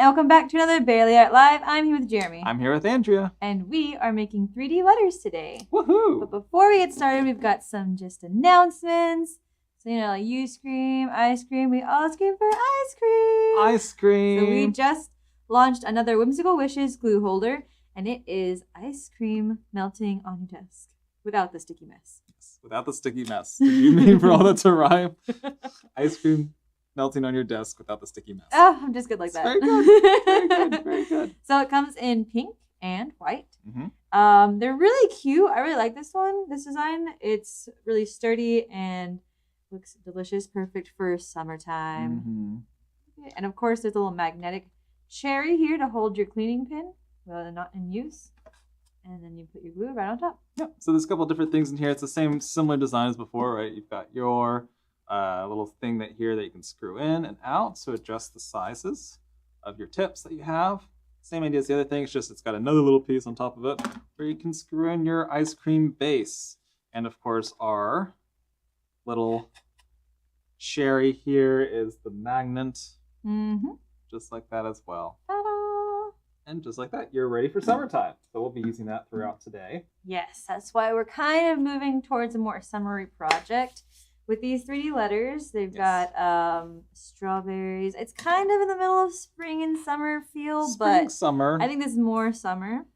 and welcome back to another Barely Art Live. I'm here with Jeremy. I'm here with Andrea. And we are making 3D letters today. Woohoo! But before we get started, we've got some just announcements. So, like you scream, I scream, we all scream for ice cream. Ice cream. So we just launched another Whimsical Wishes glue holder, and it is ice cream melting on your desk without the sticky mess. Yes, without the sticky mess. Did you mean for all that to rhyme? Ice cream melting on your desk without the sticky mess. Oh, I'm just good like that. Very good. Very good. Very good. So it comes in pink and white. Mm-hmm. They're really cute. I really like this one, this design. It's really sturdy and looks delicious, perfect for summertime. Mm-hmm. And of course, there's a little magnetic cherry here to hold your cleaning pin while they're not in use. And then you put your glue right on top. Yep. So there's a couple different things in here. It's the same similar design as before, right? You've got your little thing that you can screw in and out to adjust the sizes of your tips that you have. Same idea as the other thing. It's just it's got another little piece on top of it where you can screw in your ice cream base. And of course, our little cherry here is the magnet. Mm-hmm. Just like that as well. Ta-da! And just like that, you're ready for summertime. So we'll be using that throughout today. Yes, that's why we're kind of moving towards a more summery project. With these 3D letters, they've got strawberries. It's kind of in the middle of spring and summer feel, but summer. I think this is more summer.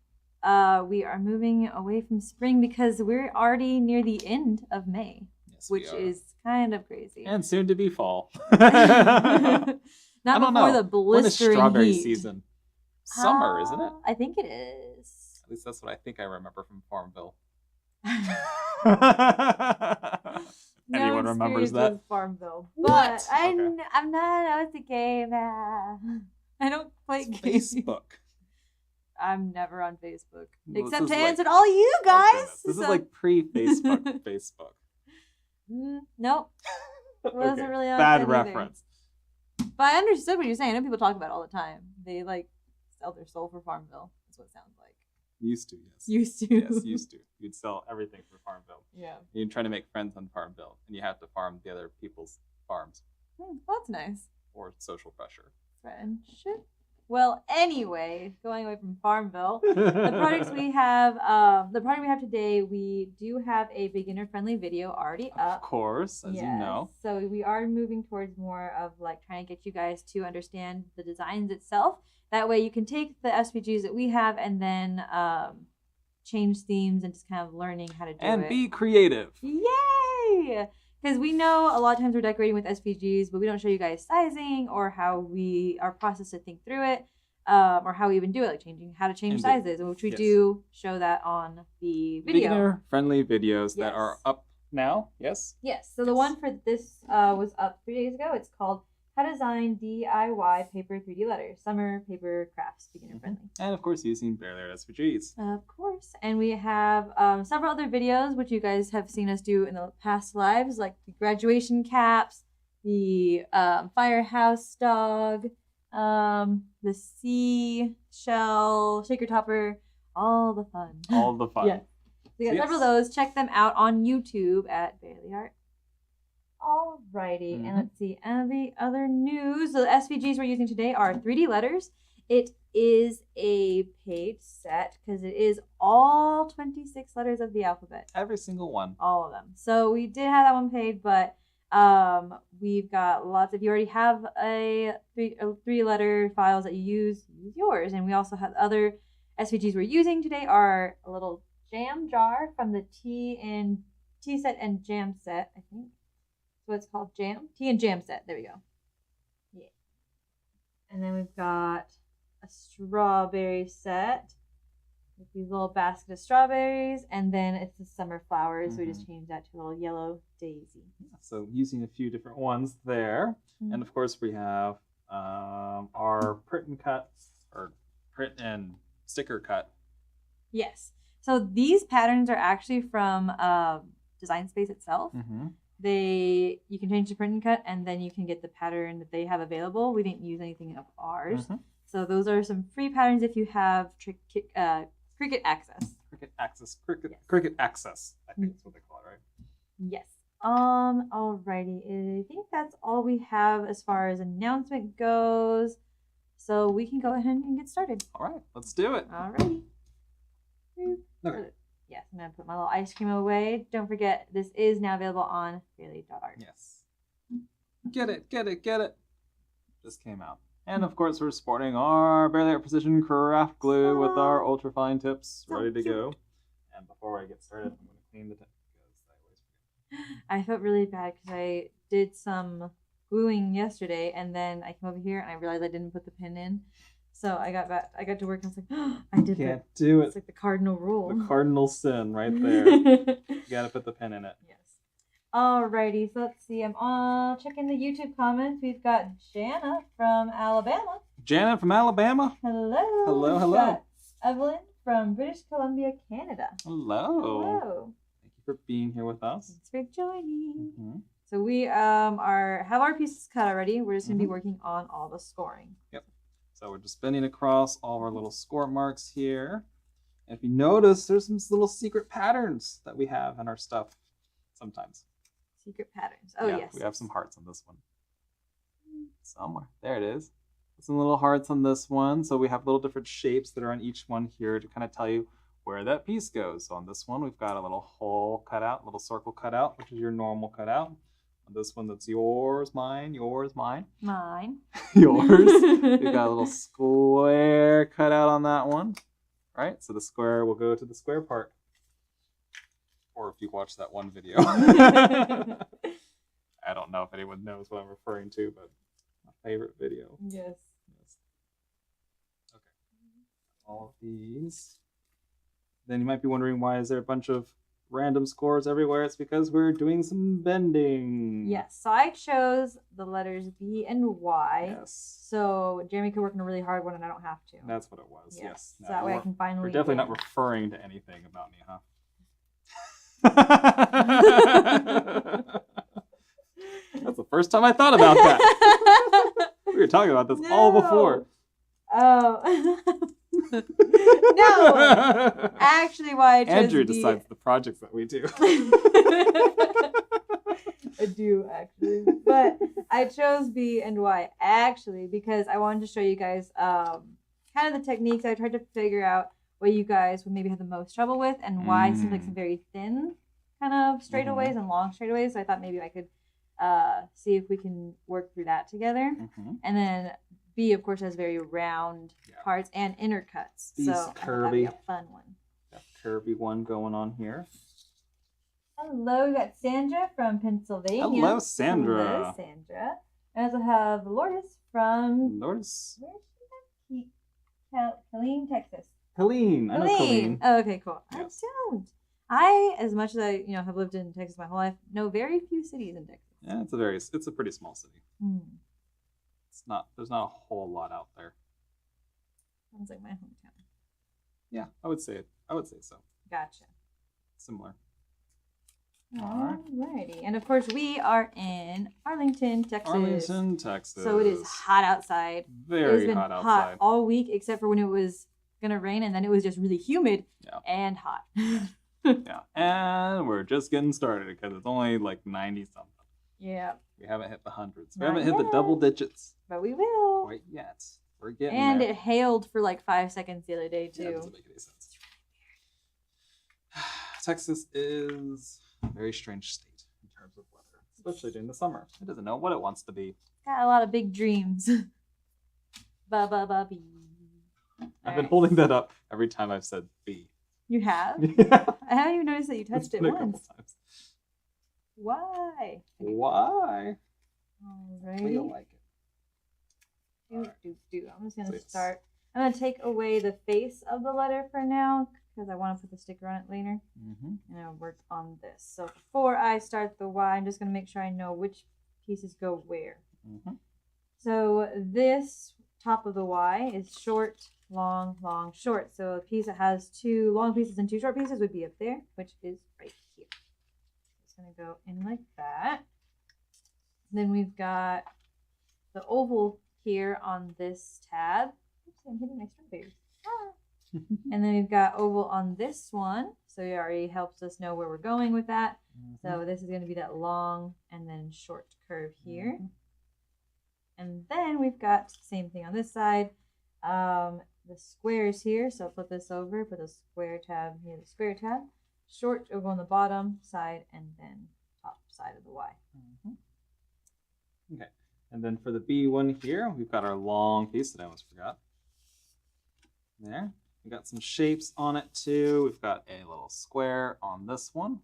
We are moving away from spring because we're already near the end of May, Yes, which is kind of crazy. And soon to be fall. Not before the blistering when is strawberry heat. Season? Summer, isn't it? I think it is. At least that's what I think I remember from Farmville. Anyone remembers that? With Farmville, What? but I'm not. I was a game. I don't play games. Facebook. I'm never on Facebook, Well, except to this is answer all you guys. goodness. This is like pre-Facebook. Facebook. Nope. Wasn't Okay, really on bad that either. reference. But I understood what you're saying. I know people talk about it all the time. They sell their soul for Farmville. That's what it sounds like. Used to, yes. Used to. Yes, used to. You'd sell everything for Farmville. Yeah. You'd try to make friends on Farmville, and you have to farm the other people's farms That's nice. or social pressure. Friendship. Well, anyway, going away from Farmville, the product we have today, we do have a beginner-friendly video already up. Of course, as you know. So we are moving towards more of trying to get you guys to understand the designs itself. That way you can take the SVGs that we have and then change themes and just kind of learning how to do it. And be creative. Yay! Because we know a lot of times we're decorating with SVGs, but we don't show you guys sizing or how our process to think through it, or how we even do it, how to change sizes, which we do show that on the video. Beginner-friendly videos that are up now, yes? Yes. So the one for this was up 3 days ago. It's called How to Design DIY Paper 3D Letters, Summer Paper Crafts, Beginner Friendly. And of course, using Barely Art SVGs. Of course. And we have several other videos, which you guys have seen us do in the past lives, like the graduation caps, the firehouse dog, the seashell, shaker topper, all the fun. All the fun. Yeah. We got several of those. Check them out on YouTube at Barely Art. Alrighty, and let's see. And the other news, the SVGs we're using today are 3D letters. It is a page set because it is all 26 letters of the alphabet. Every single one. All of them. So we did have that one page, but we've got lots. If you already have a three letter files that you use yours. And we also have other SVGs we're using today are a little jam jar from the tea set and jam set, I think. So it's called tea and jam set. There we go. Yeah. And then we've got a strawberry set with these little basket of strawberries, and then it's the summer flowers. So we just changed that to a little yellow daisy. Yeah, so using a few different ones there. And of course we have our print and cut, or print and sticker cut. Yes. So these patterns are actually from Design Space itself. You can change the print and cut, and then you can get the pattern that they have available. We didn't use anything of ours. So those are some free patterns if you have Cricut Access. Cricut Access, I think that's what they call it, right? Yes. Alrighty. I think that's all we have as far as announcement goes. So we can go ahead and get started. All right, let's do it. Alrighty. Okay. Yes, I'm going to put my little ice cream away. Don't forget, this is now available on fairly.art. Yes. Get it. Just came out. And of course, we're sporting our Barely Art Precision craft glue with our ultra fine tips ready to go. And before I get started, I'm going to clean the tip because I always forget. I felt really bad because I did some gluing yesterday, and then I came over here and I realized I didn't put the pin in. So I got to work and I was like, oh, I did Can't do it. It's like the cardinal rule. The cardinal sin right there. You got to put the pin in it. Yes. Alrighty, so let's see. I'm checking the YouTube comments. We've got Jana from Alabama. Janet from Alabama. Hello. Hello. We've got Evelyn from British Columbia, Canada. Hello. Thank you for being here with us. Thanks for joining. Mm-hmm. So we have our pieces cut already. We're just going to be working on all the scoring. Yep. So we're just bending across all of our little score marks here. And if you notice, there's some little secret patterns that we have in our stuff sometimes. Secret patterns. Oh, yes. We have some hearts on this one. Somewhere. There it is. Some little hearts on this one. So we have little different shapes that are on each one here to kind of tell you where that piece goes. So on this one, we've got a little hole cut out, little circle cut out, which is your normal cutout. On this one, that's yours, mine, yours, mine. Mine. Yours. We've got a little square cut out on that one. Right? So the square will go to the square part. Or if you watch that one video. I don't know if anyone knows what I'm referring to, but my favorite video. Yes. Okay. All of these. Then you might be wondering, why is there a bunch of random scores everywhere? It's because we're doing some bending. Yes. So I chose the letters B and Y. Yes. So Jeremy could work on a really hard one and I don't have to. That's what it was. Yes. So that way I can finally. We're definitely not referring to anything about me, huh? That's the first time I thought about that. We were talking about this all before. Oh. No. Actually, why I chose Andrew B. decides the projects that we do. I do, actually. But I chose B and Y, actually, because I wanted to show you guys kind of the techniques. I tried to figure out what you guys would maybe have the most trouble with, and Y seems like some very thin kind of straightaways and long straightaways. So I thought maybe I could see if we can work through that together. And then B, of course, has very round parts and inner cuts. These so curvy, that'd be a fun one. Got curvy one going on here. Hello, we got Sandra from Pennsylvania. Hello, Sandra. Hello, Sandra. I also have Lourdes from Lourdes. Where's she? Killeen, Texas. Killeen. I know Killeen. Oh, okay, cool. Yes. I don't. I, as much as I, have lived in Texas my whole life, know very few cities in Texas. Yeah, it's a pretty small city. There's not a whole lot out there. Sounds like my hometown. Yeah, I would say so. Gotcha. Similar. Alrighty. And of course we are in Arlington, Texas. Arlington, Texas. So it is hot outside. Very hot outside. All week except for when it was gonna rain, and then it was just really humid and hot. Yeah. And we're just getting started because it's only like 90 something. Yeah. We haven't hit the hundreds. We haven't hit the double digits. But we will. Quite yet. We're getting and there. it hailed for like 5 seconds the other day too. Yeah, it doesn't make any sense. Texas is a very strange state in terms of weather, especially during the summer. It doesn't know what it wants to be. Got a lot of big dreams. Ba-ba-ba-bee. I've been holding that up every time I've said B. You have? Yeah. I haven't even noticed that you touched it A once. couple times. Why? Why? Alrighty. I don't like it. I'm just going to start. I'm going to take away the face of the letter for now because I want to put the sticker on it later. And I'll work on this. So before I start the Y, I'm just going to make sure I know which pieces go where. So this top of the Y is short, long, long, short. So a piece that has 2 long pieces and 2 short pieces would be up there, which is right here. It's going to go in like that. Then we've got the oval here on this tab. Oops, I'm hitting my strawberries. And then we've got oval on this one. So it already helps us know where we're going with that. So this is going to be that long and then short curve here. And then we've got the same thing on this side. The squares here. So flip this over, put the square tab here, the square tab. Short over on the bottom side, and then top side of the Y. Okay. And then for the B one here, we've got our long piece that I almost forgot. There. We've got some shapes on it too. We've got a little square on this one.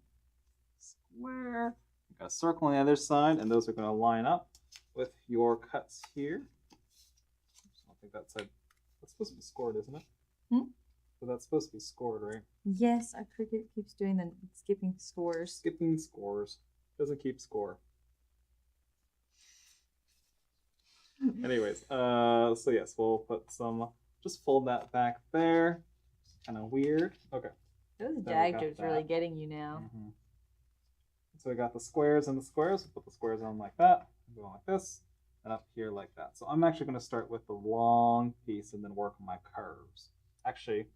Square. We've got a circle on the other side, and those are going to line up with your cuts here. I don't think that side. That's supposed to be scored, isn't it? So that's supposed to be scored, right? Yes, our Cricut keeps doing the skipping scores. Skipping scores. Doesn't keep score. Anyways, so yes, we'll put some, just fold that back there. Kind of weird. Okay. Those adjectives really getting you now. So we got the squares and the squares. We'll put the squares on like that, go like this, and up here like that. So I'm actually going to start with the long piece and then work on my curves. Actually,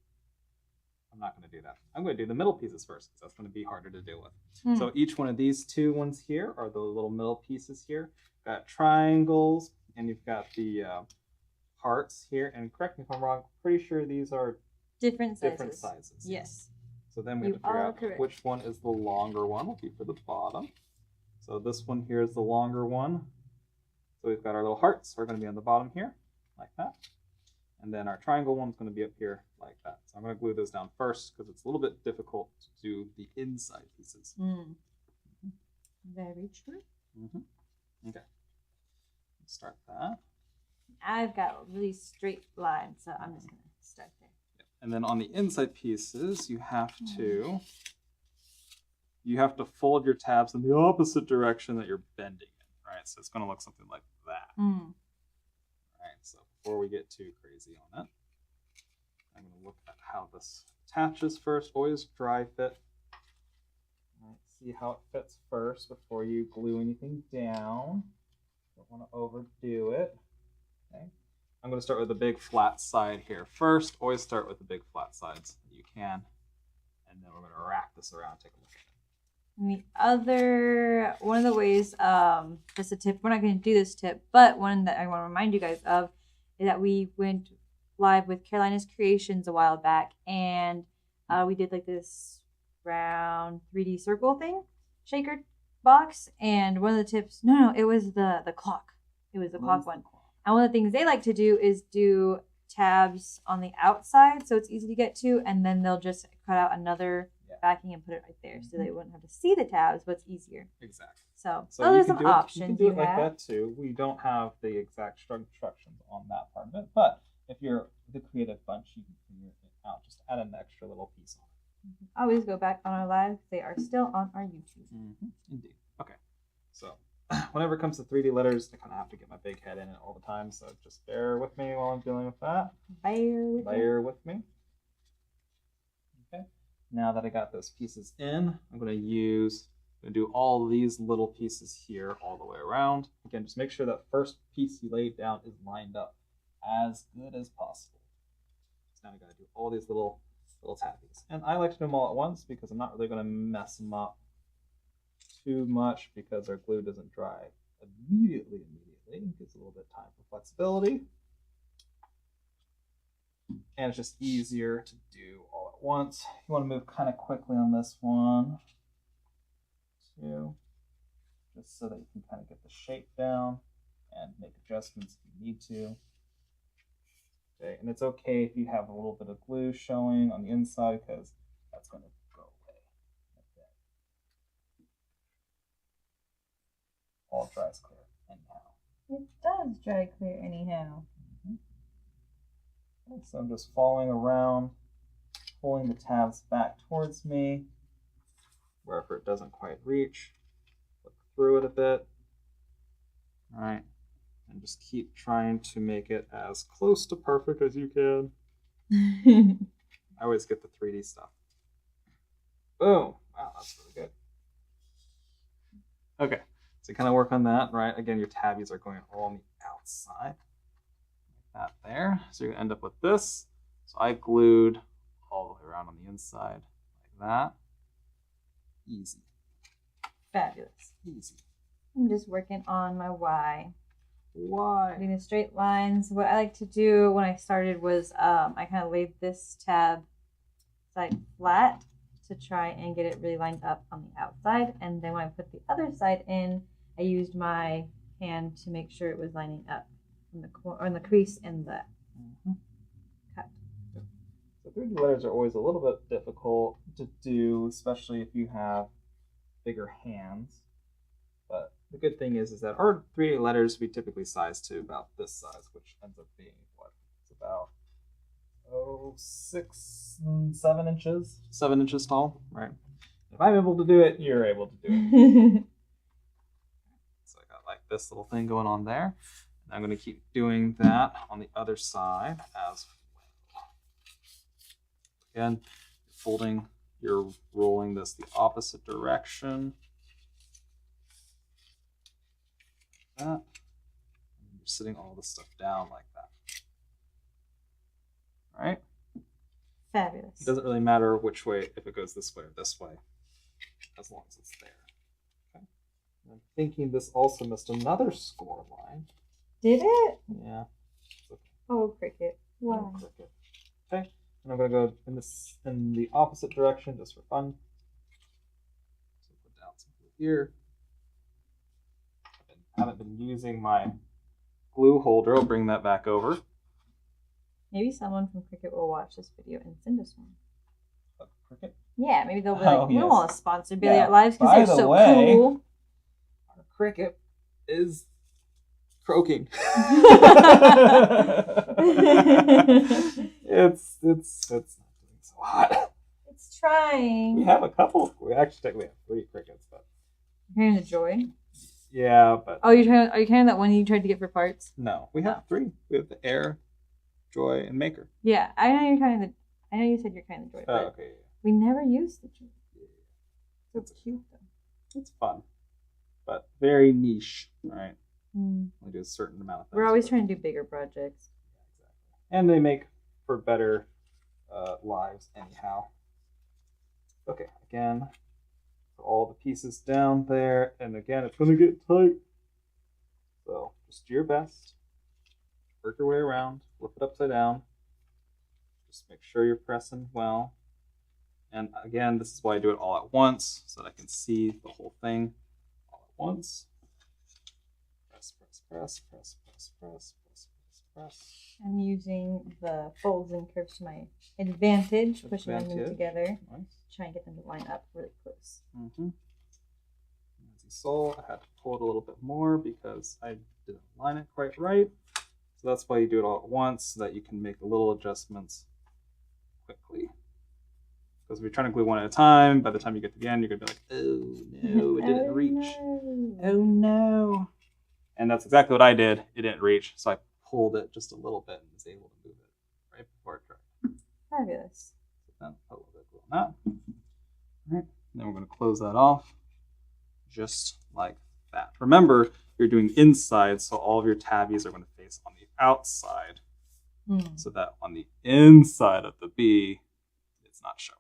I'm not going to do that. I'm going to do the middle pieces first because that's going to be harder to deal with. So each one of these two ones here are the little middle pieces here. Got triangles, and you've got the hearts here. And correct me if I'm wrong, pretty sure these are different sizes. Yes. So then we have to figure out which one is the longer one. Will be for the bottom. So this one here is the longer one. So we've got our little hearts. We're going to be on the bottom here, like that. And then our triangle one's going to be up here, like that. So I'm going to glue those down first because it's a little bit difficult to do the inside pieces. Very true. Okay. Let's start that. I've got a really straight line, so I'm just going to start there. And then on the inside pieces, you have to fold your tabs in the opposite direction that you're bending in, right? So it's going to look something like that. All right, so before we get too crazy on it, I'm going to look at how this attaches first. Always dry fit. All right, see how it fits first before you glue anything down. Don't want to overdo it. Okay. I'm going to start with the big flat side here first. Always start with the big flat sides that you can. And then we're going to wrap this around, take a look at it. And the other, one of the ways, just a tip, we're not going to do this tip, but one that I want to remind you guys of is that we went live with Carolina's Creations a while back, and we did like this round 3D circle thing, shaker box, and one of the tips, no, it was the clock. It was the clock one. And one of the things they like to do is do tabs on the outside so it's easy to get to, and then they'll just cut out another backing and put it right there so they wouldn't have to see the tabs, but it's easier. Exactly. So those are some options. You can do it like that too. We don't have the exact instructions on that part of it, but if you're the creative bunch, you can figure it out. Just add an extra little piece on it. Always go back on our lives. They are still on our YouTube. Indeed. Okay. So whenever it comes to 3D letters, I kind of have to get my big head in it all the time. So just bear with me while I'm dealing with that. Bear with me. Okay. Now that I got those pieces in, I'm going to do all these little pieces here all the way around. Again, just make sure that first piece you laid down is lined up as good as possible. So now we got to do all these little tabbies. And I like to do them all at once because I'm not really going to mess them up too much because our glue doesn't dry immediately. It gives a little bit of time for flexibility. And it's just easier to do all at once. You want to move kind of quickly on this one, too, just so that you can kind of get the shape down and make adjustments if you need to. Okay, and it's okay if you have a little bit of glue showing on the inside because that's going to go away. All dries clear anyhow. It does dry clear anyhow. Okay, so I'm just following around, pulling the tabs back towards me, wherever it doesn't quite reach. Look through it a bit. All right. And just keep trying to make it as close to perfect as you can. I always get the 3D stuff. Boom. Wow, that's really good. Okay, so kind of work on that, right? Again, your tabbies are going all on the outside. Like that there. So you're going to end up with this. So I glued all the way around on the inside like that. Easy. Fabulous. Easy. I'm just working on my Y. Why? Doing the straight lines. What I like to do when I started was I kind of laid this tab side flat to try and get it really lined up on the outside. And then when I put the other side in, I used my hand to make sure it was lining up in the crease and the cut. So 3D letters are always a little bit difficult to do, especially if you have bigger hands. But the good thing is that our 3D letters we typically size to about this size, which ends up being what? It's about 7 inches. 7 inches tall, right? If I'm able to do it, you're able to do it. So I got like this little thing going on there. And I'm going to keep doing that on the other side as well. Again, you're rolling this the opposite direction. Like that. And you're sitting all this stuff down like that. All right? Fabulous. It doesn't really matter which way, if it goes this way or this way, as long as it's there. Okay. And I'm thinking this also missed another score line. Did it? Yeah. Okay. Oh, cricket. Wow. Oh, cricket. Okay. And I'm gonna go in the opposite direction just for fun. So put down some glue here. I haven't been using my glue holder. I'll bring that back over. Maybe someone from Cricket will watch this video and send us one. Cricket? Yeah, maybe they'll be like, we yes. don't want to sponsor Bailey Art Lives because By they're the so way, cool. Our cricket is croaking. It's not doing so hot. It's trying. We have a couple. We actually technically have 3 crickets, but You're hearing the joy? yeah, but Oh, are you hearing that one you tried to get for parts? no, we have 3. We have the Air, Joy, and Maker. Yeah, I know I know you said you're kind of joy, but Okay. we never used the joy. So It's cute though. It's fun, but very niche, right? Mm. We do a certain amount of things. We're always trying to do bigger projects. Yeah, exactly. And they make for better lives anyhow. Okay, again, put all the pieces down there, and again, it's going to get tight. So just do your best. Work your way around, flip it upside down. Just make sure you're pressing well. And again, this is why I do it all at once, so that I can see the whole thing all at once. Press, press, press, press, press, press, press, press, press. I'm using the folds and curves to my advantage, pushing them together, Nice. try and get them to line up really close. Mm-hmm. As you saw, I had to pull it a little bit more because I didn't line it quite right. So that's why you do it all at once, so that you can make the little adjustments quickly. Because if you're trying to glue one at a time, by the time you get to the end, you're going to be like, oh no, it didn't reach. No. Oh no. And that's exactly what I did. It didn't reach, so I pulled it just a little bit and was able to move it right before it dried. Fabulous. So then put a little bit of glue on that. All right. And then we're going to close that off just like that. Remember, you're doing inside, so all of your tabbies are going to face on the outside, so that on the inside of the bee, it's not showing.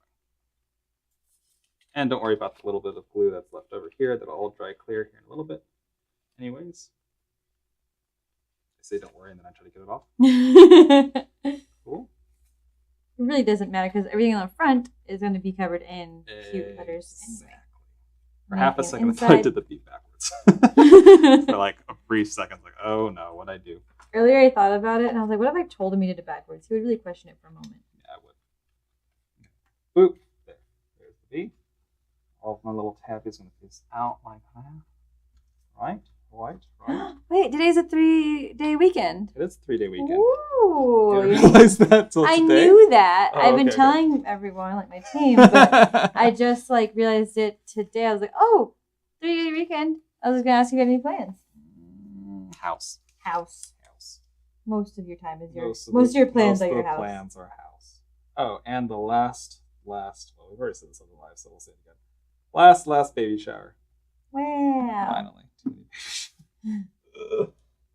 And don't worry about the little bit of glue that's left over here. That'll all dry clear here in a little bit. Anyways, I say don't worry, and then I try to get it off. Cool. It really doesn't matter because everything on the front is going to be covered in cute letters anyway. For half a second, I thought I did the beat backwards. For like a brief second, like, oh no, what'd I do? Earlier, I thought about it, and I was like, what if I told him he did it backwards? He would really question it for a moment. Yeah, I would. Boop. There. There's the B. All of my little tab is going to face out like that. Right. Wait, today's a 3-day weekend. It is a 3-day weekend. Ooh. Didn't realize that till today. I knew that. Oh, I've been okay, telling everyone, like my team, but I just realized it today. I was like, oh, 3-day weekend. I was going to ask you if you had any plans. House. Most of your time is most of your plans at your house. Most of the plans are house. Oh, and the last, well, we've already said this on the live, so we'll say it again. Last baby shower. Wow. Finally.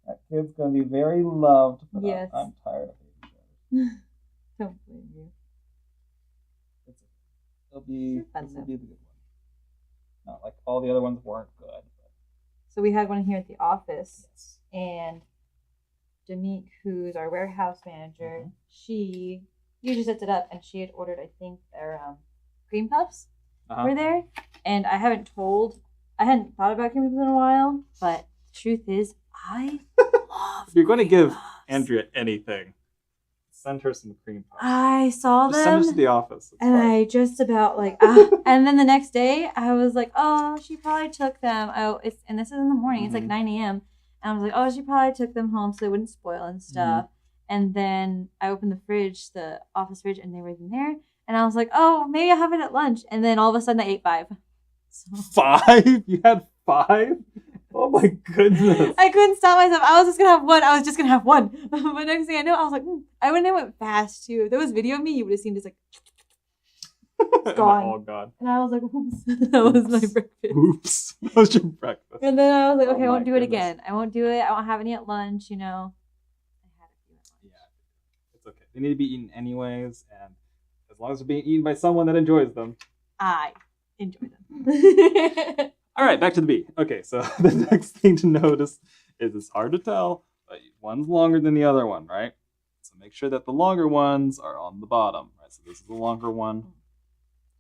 That kid's going to be very loved, but yes. I'm tired of baby showers. Don't blame you. This will be the good one. Not like all the other ones weren't good. But... So we had one here at the office, yes. and Demique, who's our warehouse manager, she usually sets it up, and she had ordered, I think, their cream puffs were there, and I hadn't thought about cream puffs in a while, but the truth is, I love. If you're going to give puffs. Andrea anything, send her some cream puffs. I saw Just them. send us to the office. It's and fine. I just about and then the next day I was like, oh, she probably took them. And this is in the morning. It's like 9 a.m. And I was like, oh, she probably took them home so they wouldn't spoil and stuff. And then I opened the fridge, the office fridge, and they were in there. And I was like, oh, maybe I'll have it at lunch. And then all of a sudden I ate 5. So. 5? You had 5? Oh my goodness. I couldn't stop myself. I was just going to have one. But next thing I know, I was like, I went fast too. If there was video of me, you would have seen just like, it's gone. All gone. And I was like, oops. That was my breakfast. Oops. That was your breakfast. And then I was like, okay, I won't do goodness. it again. I won't do it. I won't have any at lunch, I had a few at lunch. Yeah. It's okay. They need to be eaten anyways, and as long as they're being eaten by someone that enjoys them. I enjoy them. All right, back to the bee. Okay, so the next thing to notice is it's hard to tell, but one's longer than the other one, right? So make sure that the longer ones are on the bottom, right? So this is the longer one.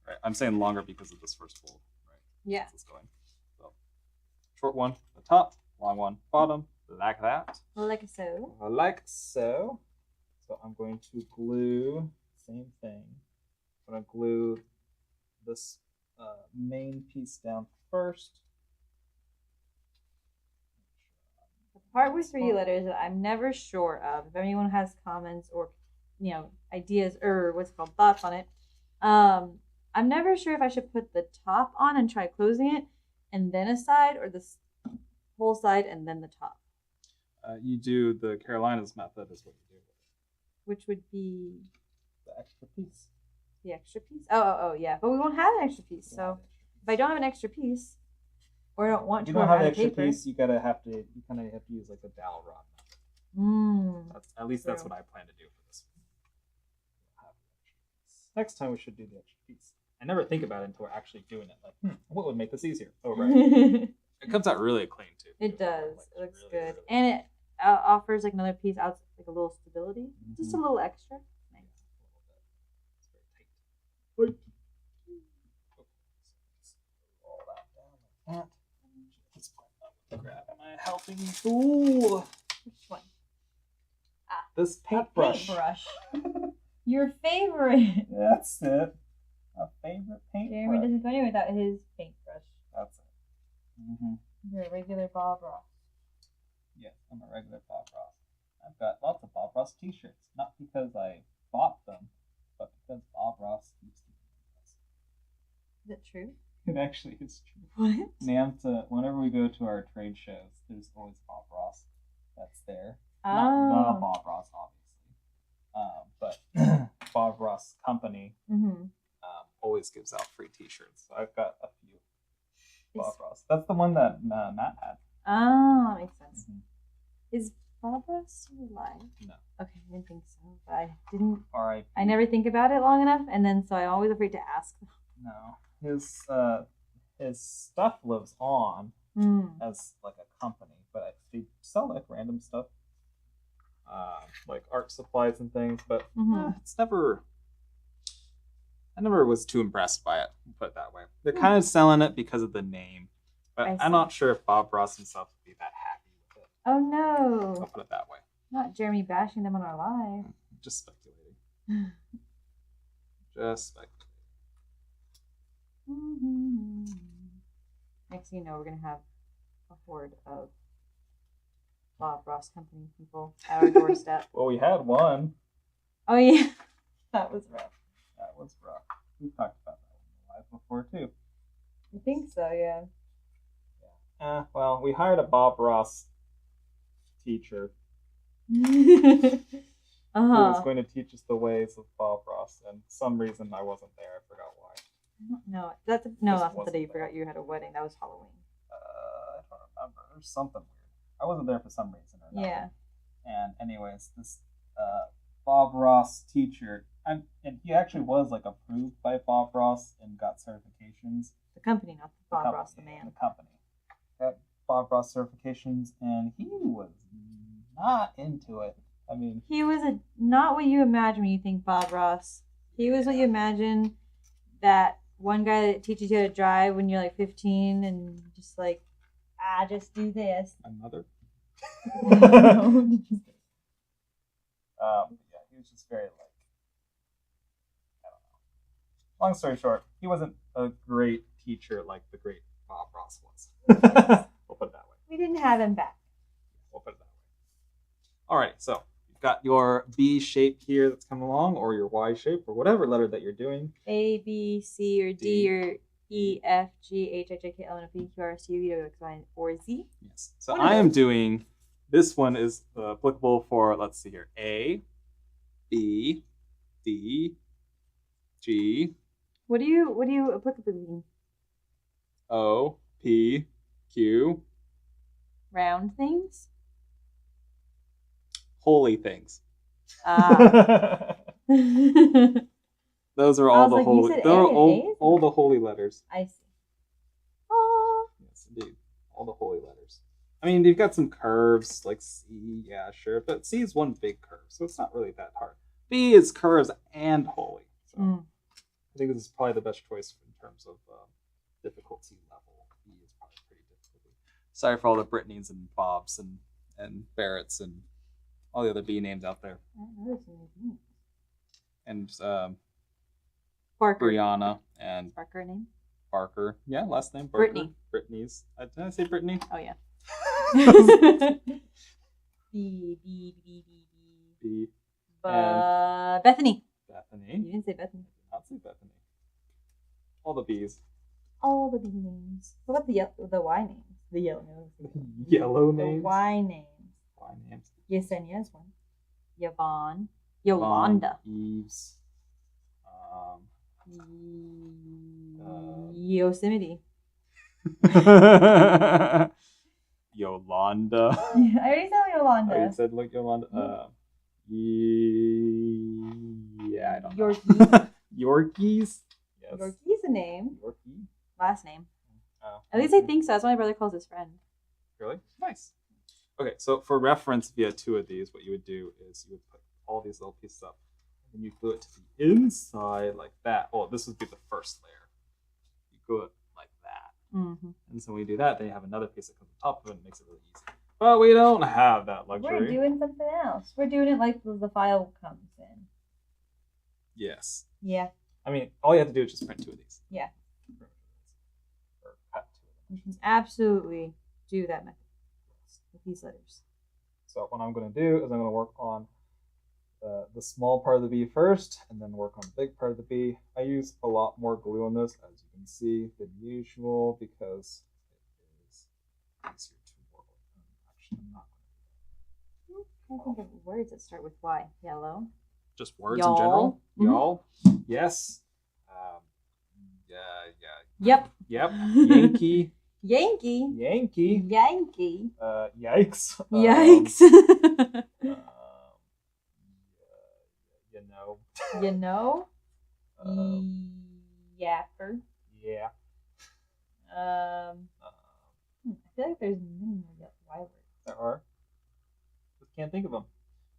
Right? I'm saying longer because of this first fold, right? Yeah. That's going. So short one, the top, long one, bottom, like that. Like so. Like so. So I'm going to glue, same thing. I'm going to glue this main piece down first. The part with 3 letters that I'm never sure of, if anyone has comments or ideas or thoughts on it, I'm never sure if I should put the top on and try closing it and then a side, or the whole side and then the top. You do the Carolinas method is what you do. Which would be the extra piece. The extra piece? Oh, yeah. But we won't have an extra piece. So if I don't have an extra piece, or I don't want to, you don't have an extra piece, you kind of have to use like a dowel rod. At least that's what I plan to do for this one. Next time we should do the extra piece. I never think about it until we're actually doing it. Like, what would make this easier? Oh, right. It comes out really clean too. It does. It looks really good, and it offers like another piece out, like a little stability, just a little extra. Right. Roll that down like that. Just grab my helping tool. Which one? This paintbrush. Your favorite. That's it. A favorite paintbrush. Jeremy doesn't go anywhere without his paintbrush. That's it. You're a regular Bob Ross. Yes, I'm a regular Bob Ross. I've got lots of Bob Ross t-shirts. Not because I bought them, but because Bob Ross keeps them. Is it true? It actually is true. What? NAMTA, whenever we go to our trade shows, there's always Bob Ross that's there. Oh. Not the Bob Ross, obviously. But Bob Ross Company always gives out free t-shirts. So I've got a few Bob Ross. That's the one that Matt had. Oh, makes sense. Is Bob Ross still alive? No. Okay, I didn't think so. But I didn't. R.I.P. I never think about it long enough, and then so I'm always afraid to ask. No. His stuff lives on as like a company, but they sell like random stuff, like art supplies and things. But it's never. I never was too impressed by it. Put it that way. They're kind of selling it because of the name, but I'm not sure if Bob Ross himself would be that happy with it. Oh no! I'll put it that way. Not Jeremy bashing them on our live. Just speculating. Just speculating. Next thing you know, we're gonna have a horde of Bob Ross Company people at our doorstep. Well, we had one. Oh yeah, that was rough. That was rough. We talked about that live before too. I think so, yeah. Well, we hired a Bob Ross teacher who was going to teach us the ways of Bob Ross, and for some reason I wasn't there. I forgot why. No, that's not the day you forgot you had a wedding. That was Halloween. I don't remember. There's something weird. I wasn't there for some reason or another. Yeah. And anyways, this Bob Ross teacher, and he actually was like approved by Bob Ross and got certifications. The company, not Bob Ross, the man. The company got Bob Ross certifications, and he was not into it. I mean, He was not what you imagine when you think Bob Ross. He was what you imagine that one guy that teaches you how to drive when you're like 15 and just like, just do this. my mother. No. Yeah, he was just very like, I don't know. Long story short, he wasn't a great teacher like the great Bob Ross was. We'll put it that way. We didn't have him back. We'll put it that way. Alright, so you've got your B shape here that's coming along, or your Y shape, or whatever letter that you're doing. A, B, C, or D, or E, F, G, H, I, J, K, L, N, O, P, Q, R, S, T, U, V, W, X, Y, or Z. Yes. So I am doing, this one is applicable for, let's see here, A, B, D, G. What do you applicable mean? O, P, Q. Round things? Holy things. Those are all the like, holy. They're all the holy letters. I see. Oh. Yes, indeed. All the holy letters. I mean, they've got some curves like C, yeah, sure, but C is one big curve, so it's not really that hard. B is curves and holy. So I think this is probably the best choice in terms of difficulty level. B is probably pretty difficult. Sorry for all the Brittany's and Bobs and Barretts and all the other B names out there. I don't know so many names. And Barker. Brianna and Barker name? Barker. Yeah, last name Barker. Brittany. Brittany's. Did I say Brittany? Oh yeah. B. B. Bethany. Bethany. You didn't say Bethany. I did not say Bethany. All the B's. All the B names. What about the Y names? The yellow names. Yellow The names. Y names. Y names. Yesenia's one. Yvonne. Yolanda. Eves. Yosemite. Yolanda. I already said Yolanda. Oh, you said like Yolanda. Yeah, I don't know. Yorkie. Yorkies? Yes. Yorkie's a name. Yorkie? Last name. Oh. At least I think so. That's what my brother calls his friend. Really? Nice. Okay, so for reference, if you had two of these, what you would do is you would put all these little pieces up, and you glue it to the inside like that. Well, this would be the first layer. You glue it like that. Mm-hmm. And so when you do that, then you have another piece that comes on top of it and makes it really easy. But we don't have that luxury. We're doing something else. We're doing it like the file comes in. Yes. Yeah. I mean, all you have to do is just print two of these. Yeah. Or cut two of them. You can absolutely do that method with these letters. So what I'm going to do is I'm going to work on the small part of the B first, and then work on the big part of the B. I use a lot more glue on this, as you can see, than usual, because it is easier to work with. Actually, I'm not going to do that. I think of words that start with Y. Yellow. Just words Y'all. in general? Mhm. Y'all? Yes. Yep. Yep. Yankee. Yankee. Yankee. Yankee. Yikes. Yikes. You know. You know? Yapper. Yeah. I feel like there's many more Y words. There are. Just can't think of them.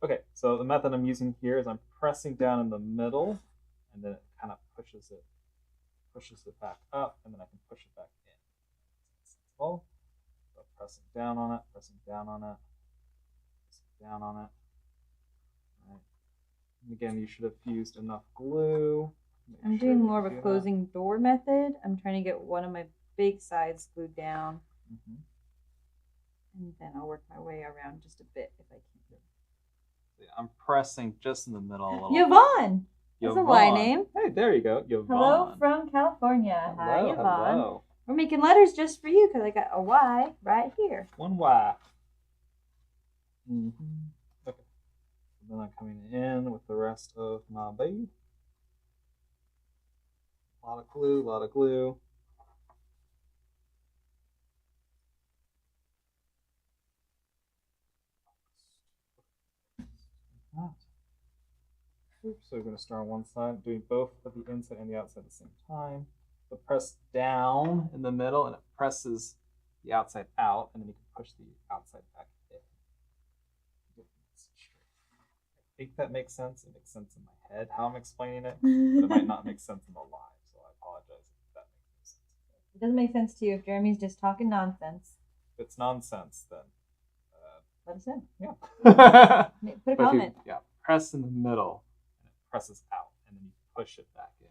Okay, so the method I'm using here is I'm pressing down in the middle, and then it kind of pushes it back up, and then I can push it back in. So pressing down on it, pressing down on it, pressing down on it. All right. And again, you should have fused enough glue. I'm doing more of a closing door method. I'm trying to get one of my big sides glued down. Mm-hmm. And then I'll work my way around just a bit if I can. Yeah, I'm pressing just in the middle a little. Yvonne! That's a Y name. Hey, there you go. Yvonne. Hello from California. Hi, Hello, Yvonne. hello. We're making letters just for you because I got a Y right here. One Y. Mm-hmm. Okay. And then I'm coming in with the rest of my B. A lot of glue, a lot of glue. Oops, so we're going to start on one side, doing both of the inside and the outside at the same time. So press down in the middle, and it presses the outside out, and then you can push the outside back in. think that makes sense. It makes sense in my head how I'm explaining it, but it might not make sense in the live. So I apologize if that makes no sense. It doesn't make sense to you if Jeremy's just talking nonsense. If it's nonsense, then let us know. Yeah. Put a comment. Yeah, press in the middle, and it presses out, and then you push it back in.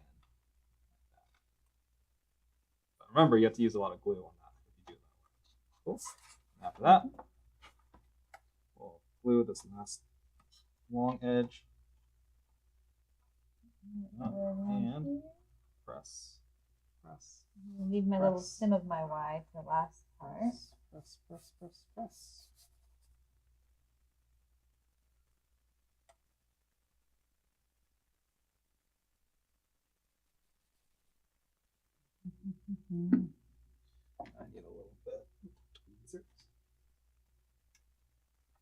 But remember, you have to use a lot of glue on that if you do it that way. Cool. And after that, we'll glue this last long edge. And press. I need my little stem of my Y for the last part. Press. I need a little bit of tweezers.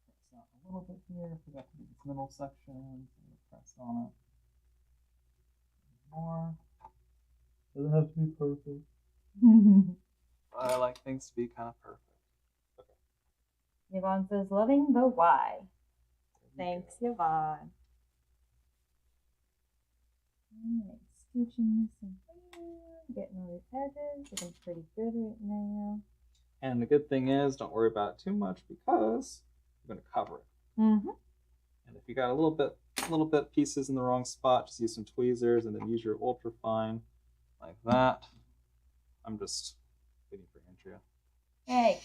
Press out a little bit here. Forgot to do this middle section. So press on it. More. Doesn't have to be perfect. But I like things to be kind of perfect. Okay. Yvonne says, loving the Y. Thanks, Yvonne. Alright, scooching this in here, getting all the edges, looking pretty good right now. And the good thing is, don't worry about it too much because we're going to cover it. Mm-hmm. And if you got a little bit pieces in the wrong spot, just use some tweezers and then use your ultra fine like that. I'm just waiting for Andrea. Hey,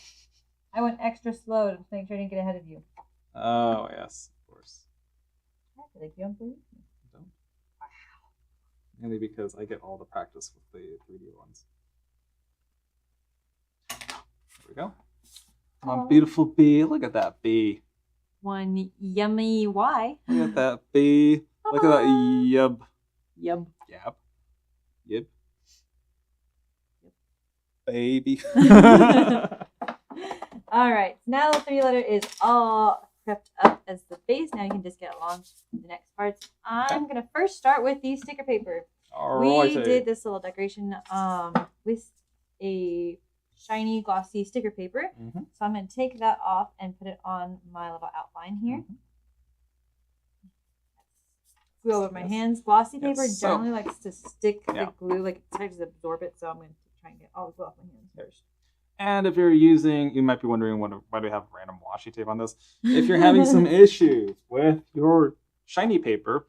I went extra slow to make sure I didn't get ahead of you. Oh yes, of course. I feel like you don't believe me. Don't. Wow. Mainly because I get all the practice with the 3D ones. There we go. Come on, beautiful bee. Look at that bee. One yummy Y. Look at that bee. Look at that yub. Yub. Yab. Yib. Baby. All right, so now the 3 letter is all prepped up as the base. Now you can just get along to the next parts. I'm gonna first start with the sticker paper. We did this little decoration with a shiny glossy sticker paper. Mm-hmm. So I'm gonna take that off and put it on my little outline here. Mm-hmm. Glue over my hands. Glossy paper Yes, generally likes to stick the glue, like it tries to absorb it. So I'm gonna try and get all the glue off my hands first. And if you're using, you might be wondering why do we have random washi tape on this? If you're having some issues with your shiny paper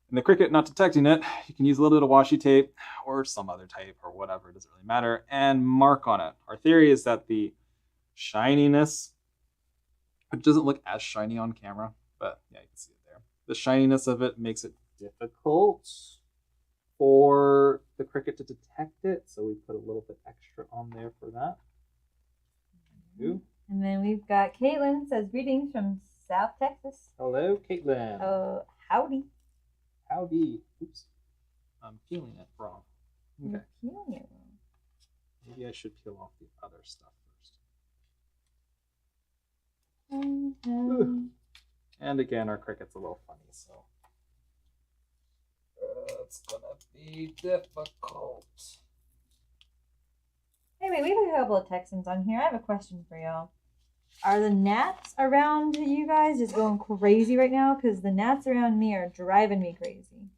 and the Cricut not detecting it, you can use a little bit of washi tape or some other tape or whatever, it doesn't really matter, and mark on it. Our theory is that the shininess, it doesn't look as shiny on camera, but yeah, you can see it there. The shininess of it makes it difficult for the Cricut to detect it, so we put a little bit extra on there for that. And then we've got Caitlin says greetings from South Texas. Hello, Caitlin. Howdy. Howdy. Oops. I'm peeling it wrong. Okay. You're peeling it wrong. Maybe I should peel off the other stuff first. And again, our Cricut's a little funny, so it's gonna be difficult. Anyway, we have a couple of Texans on here. I have a question for y'all. Are the gnats around you guys just going crazy right now? Because the gnats around me are driving me crazy.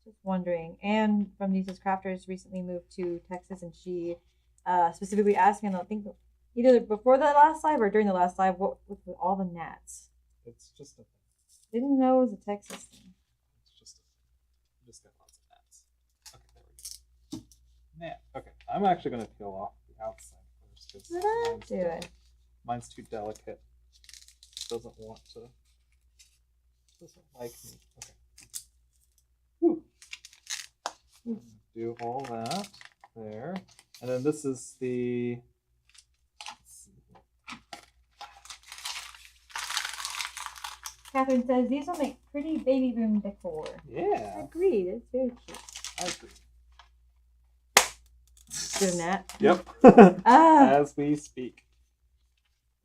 Just wondering. And from Lisa's Crafters recently moved to Texas, and she specifically asked me, and I think either before the last live or during the last live, what with all the gnats? It's just a thing. Didn't know it was a Texas thing. It's just a thing. You just got lots of gnats. Okay, there we go. Gnat. Okay, I'm actually going to peel off the outside first because mine's too delicate. It doesn't want to. Doesn't like me. Okay. Whew. Do all that there, and then this is the. Catherine says these will make pretty baby room decor. Yeah. Agreed. It's very cute. I agree. Good gnat. Yep. As we speak.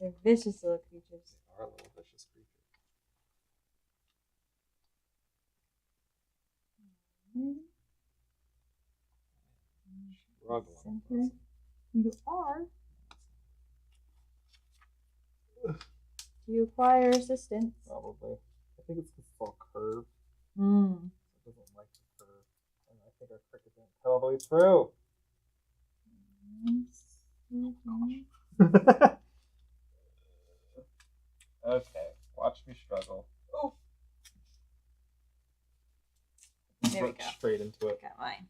They're vicious little creatures. They are little vicious creatures. Center. You are. Do you require assistance? Probably. I think it's because it's all curved. Mm. It doesn't like the curve. And I think our cricket didn't cut all the way through. Okay, watch me struggle. Oh. There we go. Straight into it. Got mine.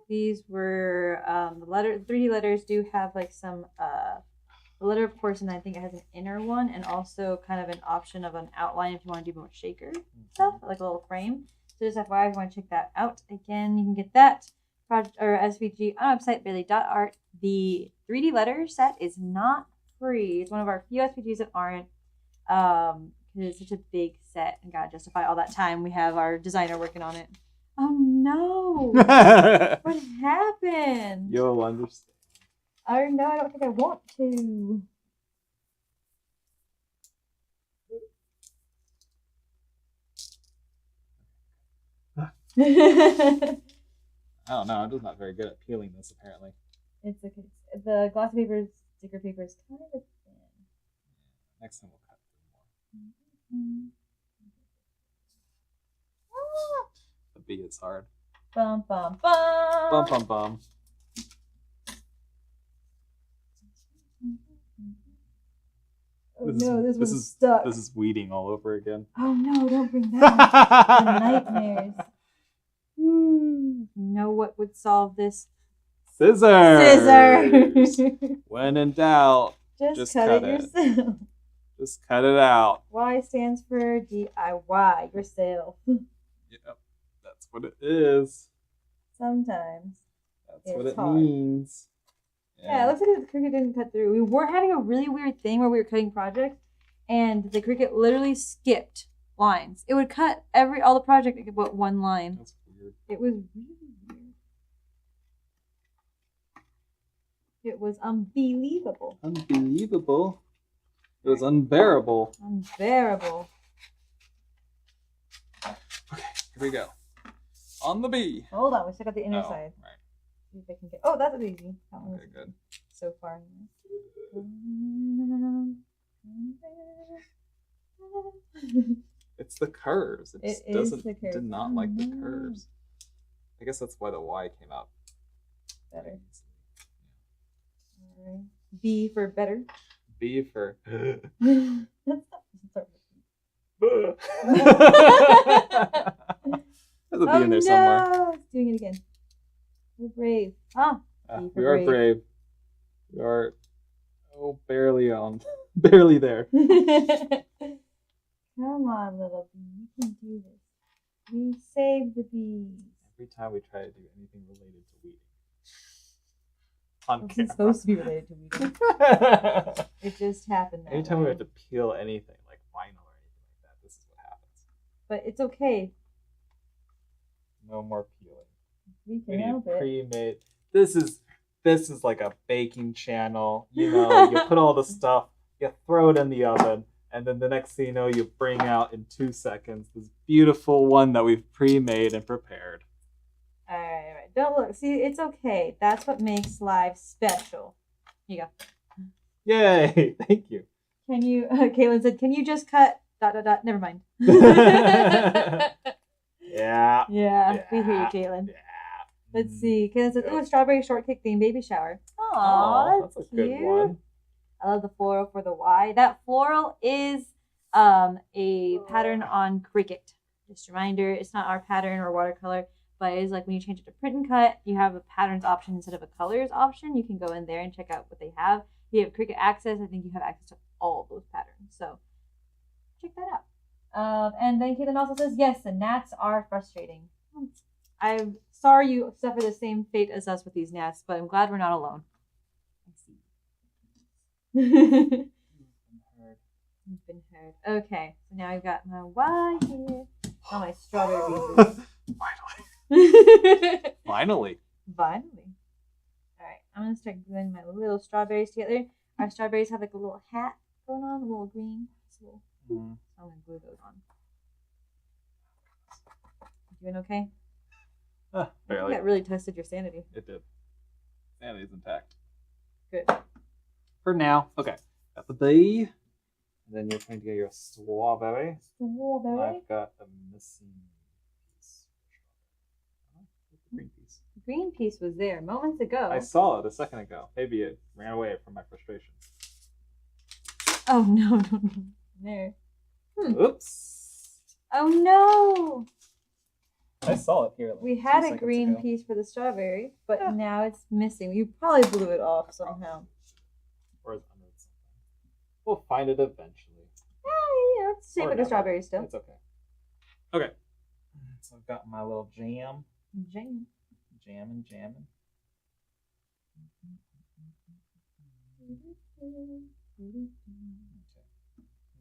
These were the 3D letters do have like some the letter of course, and I think it has an inner one and also kind of an option of an outline if you want to do more shaker stuff, like a little frame. So just FYI, if you want to check that out, again, you can get that project or SVG on our website bailey.art. The 3D letter set is not free. It's one of our few SVGs that aren't, because it's such a big set and gotta justify all that time. We have our designer working on it. Oh no! What happened? You'll understand. Oh no, I don't think I want to. I don't know. I'm just not very good at peeling this, apparently. It's okay. The glossy paper, sticker paper is kind of thin. Next time we'll cut through more. The B is hard. Bum bum bum. Bum bum bum. Oh no, this one's stuck. This is weeding all over again. Oh no, don't bring that up. The nightmares. You know what would solve this? Scissors! When in doubt, just cut it yourself. Just cut it out. Y stands for DIY, yourself. Yep, that's what it is. Sometimes. That's what it hard. means. Yeah, it looks like the Cricut didn't cut through. We were having a really weird thing where we were cutting projects, and the Cricut literally skipped lines. It would cut all the project but one line. That's weird. It was really weird. It was unbelievable. Unbelievable. It was unbearable. Unbearable. Okay, here we go. On the B. Hold on, we still got the inner side. Right. See if I can get. Oh, that's easy. That one Okay, good. So far. It's the curves. It just doesn't. The curves. Did not like the curves. I guess that's why the Y came out better. All right. B for better. B for. There's a B in there somewhere. It's doing it again. We're brave. We are brave. We are barely there. Come on, little bee. You can do this. We save the bees. Every time we try to do anything related to weeding. On This camera. is supposed to be related to weeding. It just happened that Anytime way. we have to peel anything like vinyl or anything like that, this is what happens. But it's okay. No more peeling. We can help it. Pre-made. This is like a baking channel. You know, you put all the stuff, you throw it in the oven, and then the next thing you know, you bring out in 2 seconds this beautiful one that we've pre-made and prepared. All right. Don't look. See, it's okay. That's what makes live special. Here you go. Yay! Thank you. Can you? Caitlin said, "Can you just cut ... Never mind." Yeah. Yeah. We hear you, Caitlin. Yeah. Let's see. Caitlin said, "Ooh, strawberry shortcake theme baby shower." Aw, that's a cute. good one. I love the floral for the Y. That floral is a pattern on Cricut. Just a reminder, it's not our pattern or watercolor, but it's like when you change it to print and cut, you have a patterns option instead of a colors option. You can go in there and check out what they have. If you have Cricut access, I think you have access to all of those patterns. So check that out. And then Caitlin also says, yes, the gnats are frustrating. I'm sorry you suffer the same fate as us with these gnats, but I'm glad we're not alone. I see. You've been heard. Okay, so now I've got my Y here. Oh, my strawberry pieces. Finally. Finally. All right, I'm going to start gluing my little strawberries together. Our strawberries have like a little hat going on, a little green. So I'm going to glue those on. You doing okay? Barely. That really tested your sanity. It did. Sanity's intact. Good. for now. Okay, got the bee. And then you're trying to get your strawberry. Strawberry. I've got a missing piece. The green piece. The green piece was there moments ago. I saw it a second ago. Maybe it ran away from my frustration. Oh no. There. Oops. Oh no. I saw it here. We had a green piece for the strawberry, but now it's missing. You probably blew it off somehow. Or it's under something. We'll find it eventually. Yeah, it's shaped like a strawberry still. It's okay. Okay. So I've got my little jam. Jam. Jamming. Okay.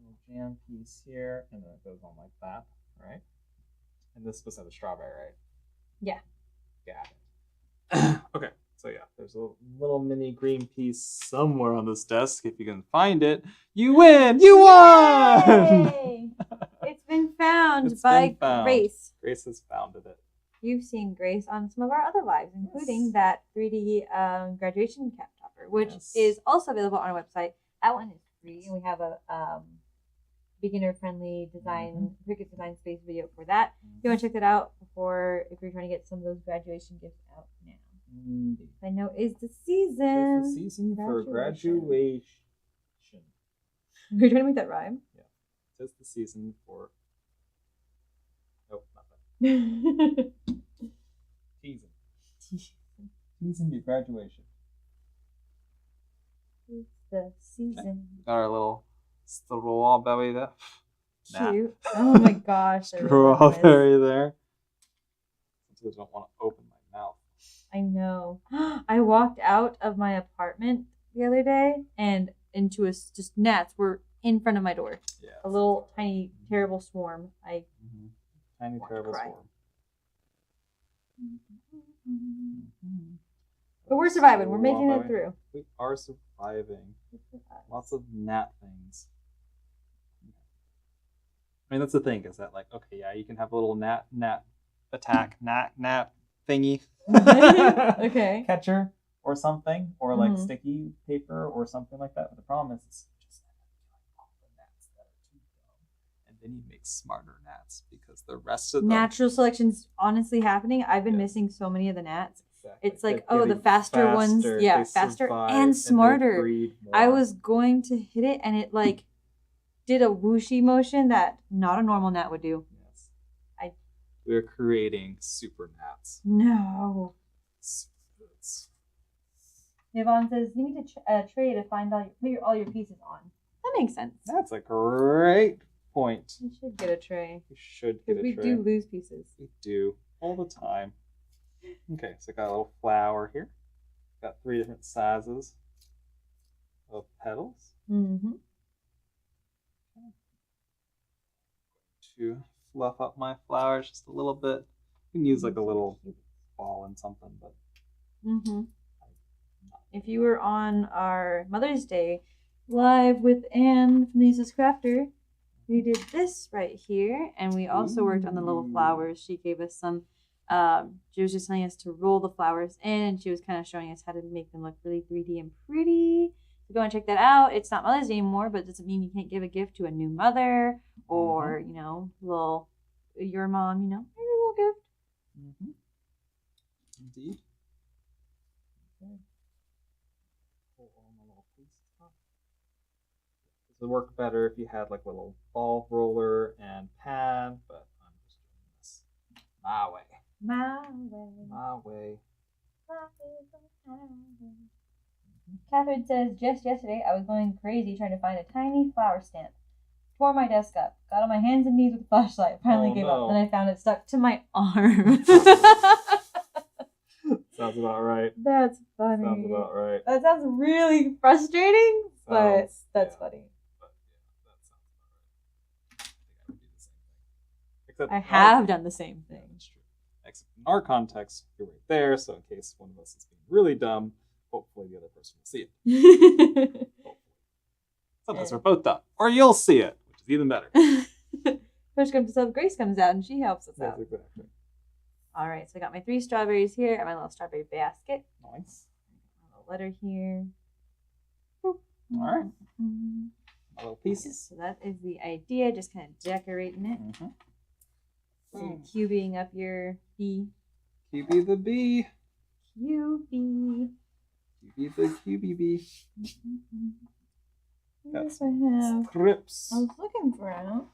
Little jam piece here, and then it goes on like that, right? And this was the strawberry, right? Yeah. Got it. Okay. So yeah, there's a little mini green piece somewhere on this desk. If you can find it, you win! You won! Yay! It's been found by Grace. Grace has founded it. You've seen Grace on some of our other lives, including that 3D graduation cap topper, which is also available on our website. That one is free, and we have a beginner-friendly design, Cricut design space video for that. If you want to check that out if you're trying to get some of those graduation gifts out now. I know it's the season. It's the season for graduation. We're trying to make that rhyme. Yeah. It's the season for. Nope, not that. Teasing your graduation. It's the season. Okay. Got our little strawberry there. Cute. Oh my gosh. Strawberry there. I don't want to open my mouth. I know. I walked out of my apartment the other day and into just gnats were in front of my door. Yeah. A little tiny terrible swarm. Tiny terrible swarm. But we're surviving. We're making it through. We are surviving. Lots of gnat things. I mean, that's the thing, is that like, okay, yeah, you can have a little gnat attack, gnat thingy. Okay. Catcher or something, or like sticky paper or something like that. But the problem is, it's just all the gnats that are too dumb, and then you make smarter gnats because the rest of them. Natural selection's honestly happening. I've been missing so many of the gnats. Exactly. It's like, the faster ones, faster and smarter. I was going to hit it, and it like did a whooshy motion that not a normal gnat would do. Yes. We're creating super gnats. No. Super. Yvonne says you need a tray to find all your pieces on. That makes sense. That's a great point. We should get a tray. We should get a tray. We do lose pieces. We do all the time. Okay, so I got a little flower here. Got 3 different sizes of petals. To fluff up my flowers just a little bit. You can use like a little ball and something, but. If you were on our Mother's Day live with Anne from the Useless Crafter, we did this right here, and we also worked on the little flowers. She gave us some. She was just telling us to roll the flowers in, and she was kind of showing us how to make them look really 3D and pretty. So go and check that out. It's not Mother's Day anymore, but it doesn't mean you can't give a gift to a new mother or, your mom, a little gift. Indeed. Okay. Pull on the little piece top. This would work better if you had like a little ball roller and pad, but I'm just doing this my way. Catherine says, just yesterday I was going crazy trying to find a tiny flower stamp. Tore my desk up. Got on my hands and knees with a flashlight. Finally gave up. Then I found it stuck to my arm. Sounds about right. That's funny. Sounds about right. That sounds really frustrating, but that's funny. But yeah, that sounds about right. I think I would do the same thing. Except I have done the same thing. That's true. Except in our context, you're right there, so in case one of us is being really dumb, hopefully the other person will see it. Hopefully. Sometimes we're both dumb. Or you'll see it, which is even better. Push comes to shove, Grace comes out, and she helps us out. Exactly. All right, so I got my 3 strawberries here and my little strawberry basket. Nice. A little letter here. Boop. All right. Mm-hmm. My little pieces. So that is the idea, just kind of decorating it. Mm-hmm. So you're cubing up your bee. QB the bee. QB. QB the QB bee. Yes, I have. Scripts. I was looking for them.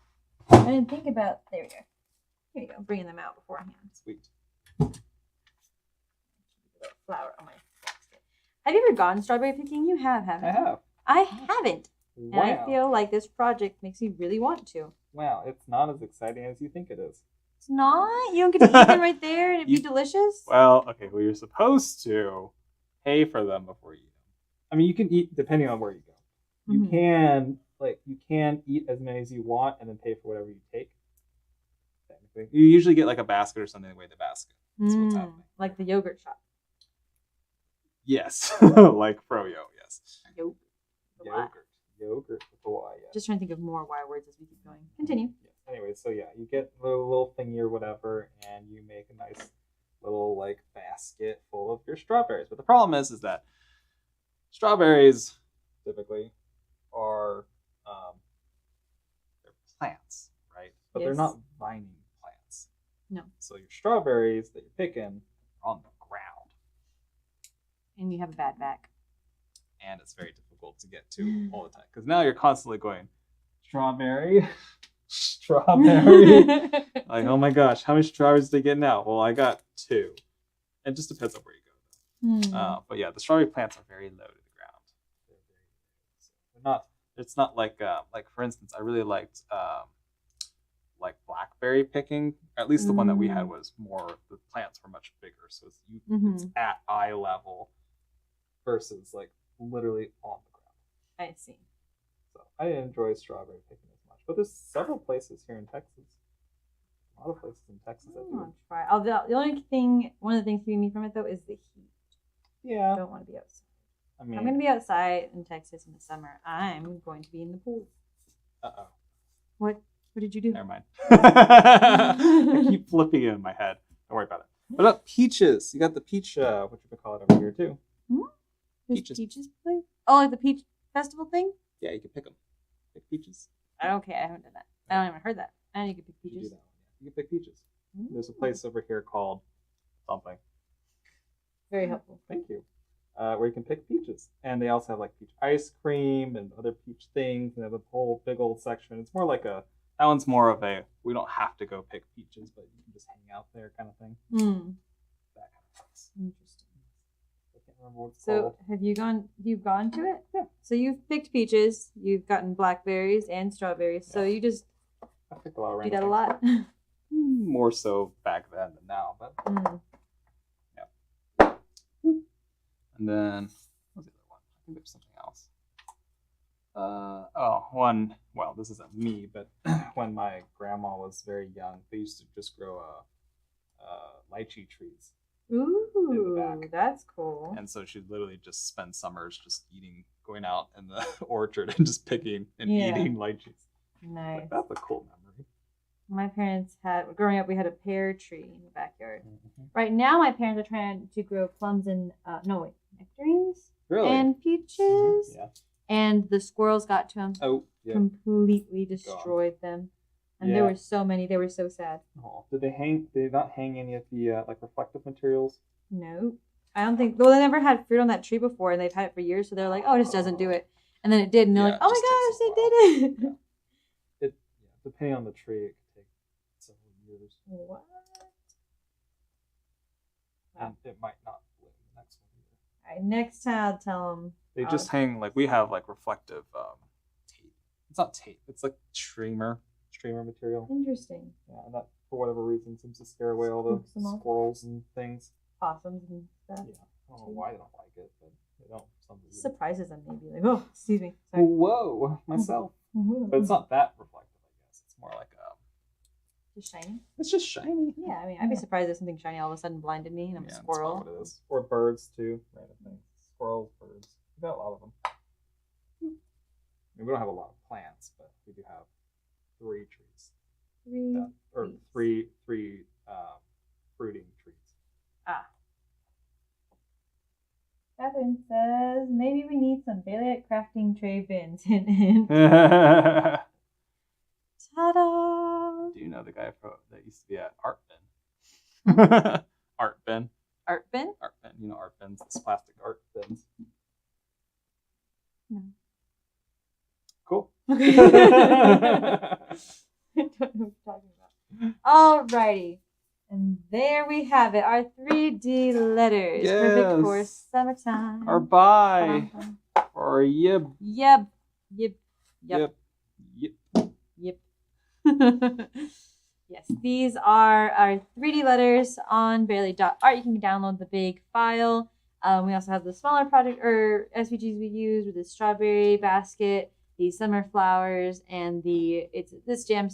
I didn't think about. There we go. Here you go. Bringing them out beforehand. Sweet. Flower on my basket. Have you ever gone strawberry picking? You have, haven't you? I have. I haven't. Wow. And I feel like this project makes me really want to. Wow, it's not as exciting as you think it is. It's not? You don't get to eat them right there and it'd be delicious? Well, okay, well, you're supposed to pay for them before you eat them. I mean, you can eat depending on where you go. You can eat as many as you want and then pay for whatever you take. Technically, you usually get like a basket or something to weigh the basket. That's what's happening. Like the yogurt shop. Yes, like Froyo. Yes. Yogurt with a Y. Yeah. Just trying to think of more Y words as we keep going. Continue. Yeah. Anyway, so yeah, you get a little thingy or whatever, and you make a nice little like basket full of your strawberries. But the problem is that strawberries typically are they're plants, right? But they're not vining plants. No. So your strawberries that you're picking are on the ground. And you have a bad back. And it's very difficult to get to all the time. Because now you're constantly going, strawberry, strawberry. Like, oh my gosh, how many strawberries did I get now? Well, I got 2. It just depends on where you go. But yeah, the strawberry plants are very low to the ground. They're not. It's not like for instance, I really liked like blackberry picking. At least the one that we had was more. The plants were much bigger, so it's at eye level versus like literally on the ground. I see. So I didn't enjoy strawberry picking as much, but there's several places here in Texas. A lot of places in Texas that do it. Try. The only thing, one of the things keeping me from it though, is the heat. Yeah. I don't want to be outside. I mean, I'm going to be outside in Texas in the summer. I'm going to be in the pool. Uh-oh. What did you do? Never mind. I keep flipping it in my head. Don't worry about it. What about peaches? You got the peach, what you call it over here too. Peaches. Peaches place? Oh, like the peach festival thing? Yeah, you can pick them. Pick peaches. I don't care. I haven't done that. I don't even heard that. I know you can pick peaches. You do that one. You can pick peaches. There's a place over here called something. Very helpful. Thank you. Where you can pick peaches. And they also have like peach ice cream and other peach things. And they have a whole big old section. It's more like that one's more of a, we don't have to go pick peaches, but you can just hang out there kind of thing. That kind of place. Interesting. I can't remember what it's called. called. Have you've gone to it? Yeah. So you've picked peaches, you've gotten blackberries and strawberries. Yeah. So you just I pick a lot of do that a lot. More so back then than now, but yeah. And then what was the other one? I think there's something else. Well, this isn't me, but when my grandma was very young, they used to just grow lychee trees. Ooh, that's cool. And so she'd literally just spend summers just going out in the orchard and just picking and eating lychees. Nice. Like, that's a cool memory. My parents growing up, we had a pear tree in the backyard. Right now, my parents are trying to grow plums and, nectarines. Really? And peaches. Yeah. And the squirrels got to them. Oh, yeah. Completely destroyed them. And there were so many. They were so sad. Oh, did they not hang any of the like reflective materials? No. I don't think. Well, they never had fruit on that tree before, and they've had it for years. So they're like, "Oh, it just doesn't do it." And then it did, and they're like, "Oh my gosh, they did it!" Depending on the tree, it could take several years. What? And it might not bloom the next one either. All right, next time I'll tell them. They just hang like we have like reflective tape. It's not tape. It's like streamer material. Interesting. Yeah, and that for whatever reason seems to scare away all the squirrels and things. Possums and stuff. Yeah, I don't know why they don't like it, but they don't. Surprises them maybe. Like, oh, excuse me. Sorry. Whoa, myself. But it's not that reflective, I guess. It's more like just shiny. It's just shiny. Yeah, I mean, I'd be surprised if something shiny all of a sudden blinded me and I'm a squirrel. That's what it is. Or birds too, random things. Squirrels, birds. We got a lot of them. I mean, we don't have a lot of plants, but we do have 3 trees. Three fruiting trees. Catherine. and says, maybe we need some Bailey crafting tray bins. Ta-da! Do you know the guy that used to be at Art Bin? Art Bin. Art bin? Art bin. You know art bins, these plastic art bins. No. Cool. Okay. I don't know what you're talking about. Alrighty. And there we have it, our 3D letters. Yes. Perfect for summertime. Or bye. Or yib. Yep. Yep. Yep. Yep. Yep. Yes, these are our 3D letters on Bailey.art. You can download the big file. We also have the smaller project or SVGs we use with the strawberry basket, the summer flowers, and this jam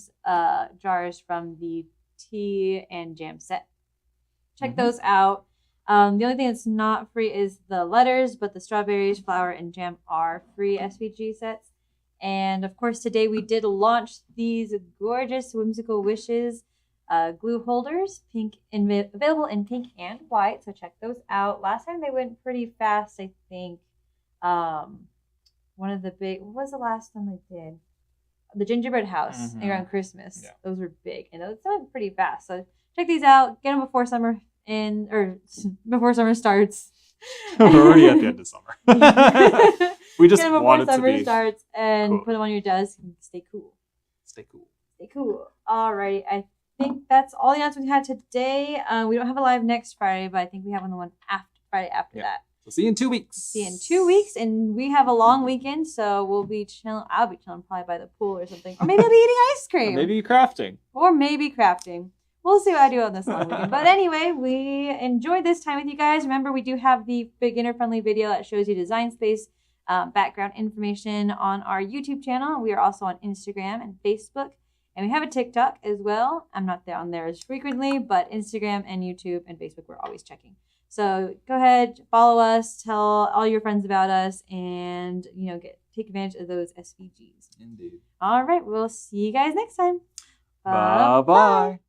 jars from the tea and jam set. Check those out. The only thing that's not free is the letters, but the strawberries, flower, and jam are free SVG sets. And of course, today we did launch these gorgeous Whimsical Wishes glue holders, available in pink and white. So check those out. Last time they went pretty fast, I think. What was the last time they did? The gingerbread house around Christmas. Yeah. Those were big, and those went pretty fast. So check these out. Get them before summer starts. We're already at the end of summer. We just get them wanted before to summer be starts and cool. put them on your desk and stay cool. Stay cool. Stay cool. Alrighty, I think that's all the announcements we had today. We don't have a live next Friday, but I think we have the one Friday after that. We'll see you in 2 weeks. See you in 2 weeks, and we have a long weekend, so we'll be chilling. I'll be chilling probably by the pool or something, or maybe I'll be eating ice cream, or maybe crafting, We'll see what I do on this long weekend. But anyway, we enjoyed this time with you guys. Remember, we do have the beginner-friendly video that shows you design space background information on our YouTube channel. We are also on Instagram and Facebook, and we have a TikTok as well. I'm not there on there as frequently, but Instagram and YouTube and Facebook we're always checking. So go ahead, follow us, tell all your friends about us, and take advantage of those SVGs. Indeed. All right, we'll see you guys next time. Bye-bye.